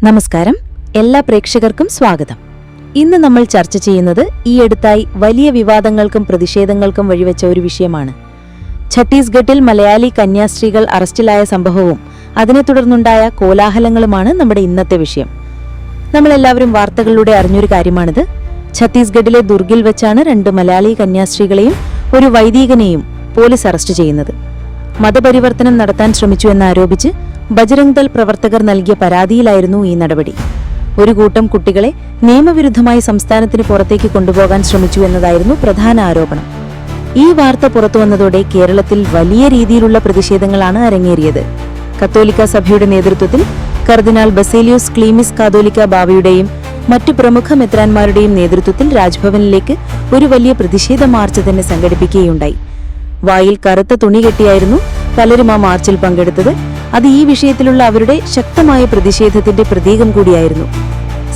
നമസ്കാരം, എല്ലാ പ്രേക്ഷകർക്കും സ്വാഗതം. ഇന്ന് നമ്മൾ ചർച്ച ചെയ്യുന്നത് ഈയടുത്തായി വലിയ വിവാദങ്ങൾക്കും പ്രതിഷേധങ്ങൾക്കും വഴിവെച്ച ഒരു വിഷയമാണ്. ഛത്തീസ്ഗഡിൽ മലയാളി കന്യാസ്ത്രീകൾ അറസ്റ്റിലായ സംഭവവും അതിനെ തുടർന്നുണ്ടായ കോലാഹലങ്ങളുമാണ് നമ്മുടെ ഇന്നത്തെ വിഷയം. നമ്മളെല്ലാവരും വാർത്തകളിലൂടെ അറിഞ്ഞൊരു കാര്യമാണിത്. ഛത്തീസ്ഗഡിലെ ദുർഗിൽ വെച്ചാണ് 2 മലയാളി കന്യാസ്ത്രീകളെയും ഒരു വൈദികനെയും പോലീസ് അറസ്റ്റ് ചെയ്യുന്നത്. മതപരിവർത്തനം നടത്താൻ ശ്രമിച്ചു എന്നാരോപിച്ച് ബജ്രംഗ് ദൾ പ്രവർത്തകർ നൽകിയ പരാതിയിലായിരുന്നു ഈ നടപടി. ഒരു കൂട്ടം കുട്ടികളെ നിയമവിരുദ്ധമായി സംസ്ഥാനത്തിന് പുറത്തേക്ക് കൊണ്ടുപോകാൻ ശ്രമിച്ചു എന്നതായിരുന്നു പ്രധാന ആരോപണം. ഈ വാർത്ത പുറത്തുവന്നതോടെ കേരളത്തിൽ വലിയ രീതിയിലുള്ള പ്രതിഷേധങ്ങളാണ് അരങ്ങേറിയത്. കത്തോലിക്ക സഭയുടെ നേതൃത്വത്തിൽ കർദിനാൾ ബസേലിയോസ് ക്ലീമിസ് കാതോലിക്ക ബാവയുടെയും മറ്റു പ്രമുഖ മെത്രാന്മാരുടെയും നേതൃത്വത്തിൽ രാജ്ഭവനിലേക്ക് ഒരു വലിയ പ്രതിഷേധ മാർച്ച് തന്നെ സംഘടിപ്പിക്കുകയുണ്ടായി. വായിൽ കറുത്ത തുണി കെട്ടിയായിരുന്നു പലരും ആ മാർച്ചിൽ പങ്കെടുത്തത്. അത് ഈ വിഷയത്തിലുള്ള അവരുടെ ശക്തമായ പ്രതിഷേധത്തിന്റെ പ്രതീകം കൂടിയായിരുന്നു.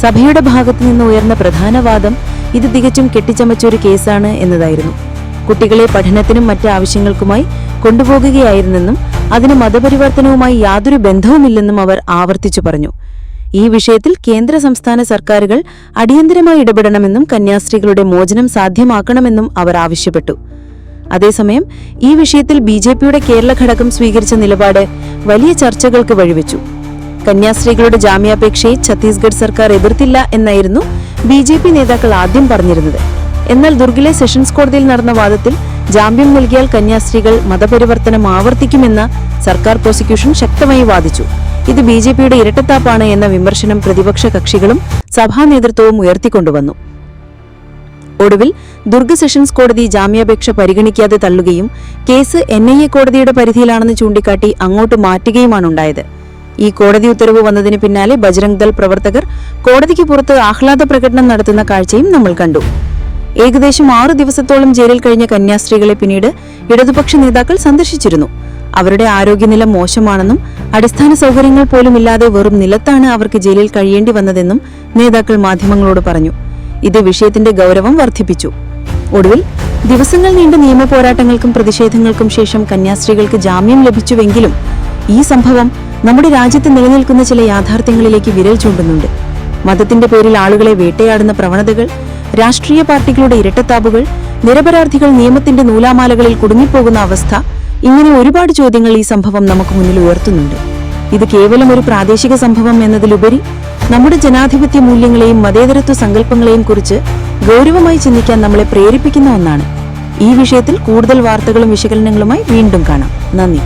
സഭയുടെ ഭാഗത്തു നിന്ന് ഉയർന്ന പ്രധാന വാദം ഇത് തികച്ചും കെട്ടിച്ചമച്ചൊരു കേസാണ് എന്നതായിരുന്നു. കുട്ടികളെ പഠനത്തിനും മറ്റ് ആവശ്യങ്ങൾക്കുമായി കൊണ്ടുപോകുകയായിരുന്നെന്നും അതിന് മതപരിവർത്തനവുമായി യാതൊരു ബന്ധവുമില്ലെന്നും അവർ ആവർത്തിച്ചു പറഞ്ഞു. ഈ വിഷയത്തിൽ കേന്ദ്ര സംസ്ഥാന സർക്കാരുകൾ അടിയന്തരമായി ഇടപെടണമെന്നും കന്യാസ്ത്രീകളുടെ മോചനം സാധ്യമാക്കണമെന്നും അവർ ആവശ്യപ്പെട്ടു. അതേസമയം ഈ വിഷയത്തിൽ BJPയുടെ കേരള ഘടകം സ്വീകരിച്ച നിലപാട് വലിയ ചർച്ചകൾക്ക് വഴിവെച്ചു. കന്യാസ്ത്രീകളുടെ ജാമ്യാപേക്ഷയെ ഛത്തീസ്ഗഡ് സർക്കാർ എതിർത്തില്ല എന്നായിരുന്നു BJP നേതാക്കൾ ആദ്യം പറഞ്ഞിരുന്നത്. എന്നാൽ ദുർഗിലെ സെഷൻസ് കോടതിയിൽ നടന്ന വാദത്തിൽ ജാമ്യം നൽകിയാൽ കന്യാസ്ത്രീകൾ മതപരിവർത്തനം ആവർത്തിക്കുമെന്ന സർക്കാർ പ്രോസിക്യൂഷൻ ശക്തമായി വാദിച്ചു. ഇത് BJPയുടെ ഇരട്ടത്താപ്പാണ് എന്ന വിമർശനം പ്രതിപക്ഷ കക്ഷികളും സഭാ നേതൃത്വവും ഉയർത്തിക്കൊണ്ടുവന്നു. ഒടുവിൽ ദുർഗ് സെഷൻസ് കോടതി ജാമ്യാപേക്ഷ പരിഗണിക്കാതെ തള്ളുകയും കേസ് NIA കോടതിയുടെ പരിധിയിലാണെന്ന് ചൂണ്ടിക്കാട്ടി അങ്ങോട്ട് മാറ്റുകയുമാണുണ്ടായത്. ഈ കോടതി ഉത്തരവ് വന്നതിന് പിന്നാലെ ബജ്രംഗ് ദൾ പ്രവർത്തകർ കോടതിക്ക് പുറത്ത് ആഹ്ലാദ പ്രകടനം നടത്തുന്ന കാഴ്ചയും നമ്മൾ കണ്ടു. ഏകദേശം 6 ദിവസത്തോളം ജയിലിൽ കഴിഞ്ഞ കന്യാസ്ത്രീകളെ പിന്നീട് ഇടതുപക്ഷ നേതാക്കൾ സന്ദർശിച്ചിരുന്നു. അവരുടെ ആരോഗ്യനില മോശമാണെന്നും അടിസ്ഥാന സൗകര്യങ്ങൾ പോലും ഇല്ലാതെ വെറും നിലത്താണ് അവർക്ക് ജയിലിൽ കഴിയേണ്ടി വന്നതെന്നും നേതാക്കൾ മാധ്യമങ്ങളോട് പറഞ്ഞു. ഇത് വിഷയത്തിന്റെ ഗൗരവം വർദ്ധിപ്പിച്ചു. ഒടുവിൽ ദിവസങ്ങൾ നീണ്ട നിയമ പോരാട്ടങ്ങൾക്കും പ്രതിഷേധങ്ങൾക്കും ശേഷം കന്യാസ്ത്രീകൾക്ക് ജാമ്യം ലഭിച്ചുവെങ്കിലും ഈ സംഭവം നമ്മുടെ രാജ്യത്ത് നിലനിൽക്കുന്ന ചില യാഥാർത്ഥ്യങ്ങളിലേക്ക് വിരൽ ചൂണ്ടുന്നുണ്ട്. മതത്തിന്റെ പേരിൽ ആളുകളെ വേട്ടയാടുന്ന പ്രവണതകൾ, രാഷ്ട്രീയ പാർട്ടികളുടെ ഇരട്ടത്താപ്പുകൾ, നിരപരാധികൾ നിയമത്തിന്റെ നൂലാമാലകളിൽ കുടുങ്ങിപ്പോകുന്ന അവസ്ഥ, ഇങ്ങനെ ഒരുപാട് ചോദ്യങ്ങൾ ഈ സംഭവം നമുക്ക് മുന്നിൽ ഉയർത്തുന്നുണ്ട്. ഇത് കേവലം ഒരു പ്രാദേശിക സംഭവം എന്നതിലുപരി നമ്മുടെ ജനാധിപത്യ മൂല്യങ്ങളെയും മതേതരത്വ സങ്കല്പങ്ങളെയും കുറിച്ച് ഗൗരവമായി ചിന്തിക്കാൻ നമ്മളെ പ്രേരിപ്പിക്കുന്ന ഒന്നാണ്. ഈ വിഷയത്തിൽ കൂടുതൽ വാർത്തകളും വിശകലനങ്ങളുമായി വീണ്ടും കാണാം. നന്ദി.